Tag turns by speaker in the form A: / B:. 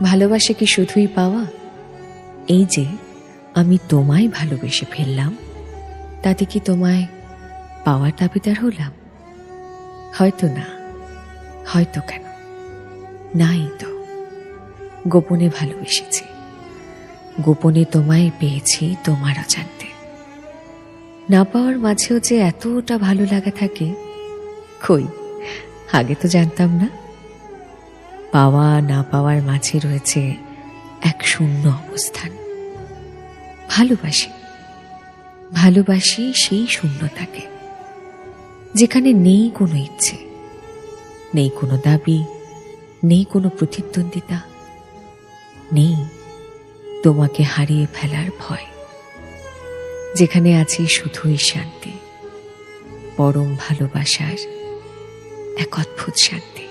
A: ভালোবাসা কি শুধুই পাওয়া? এই যে আমি তোমায় ভালোবেসে ফেললাম, তাতে কি তোমায় পাওয়ার দাবিদার হলাম? হয়তো না, হয়তো কেন, নাই তো। গোপনে ভালোবেসেছি, গোপনে তোমায় পেয়েছি তোমার অজান্তে। না পাওয়ার মাঝেও যে এতটা ভালো লাগা থাকে, কই আগে তো জানতাম না। পাওয়া না পাওয়ার মাঝে রয়েছে এক শূন্য অবস্থান। ভালোবাসি, ভালোবাসি সেই শূন্যতাকে, যেখানে নেই কোনো ইচ্ছে, নেই কোনো দাবি, নেই কোনো প্রতিদ্বন্দ্বিতা, নেই তোমাকে হারিয়ে ফেলার ভয়। যেখানে আছে শুধুই শান্তি, পরম ভালোবাসার এক অদ্ভুত শান্তি।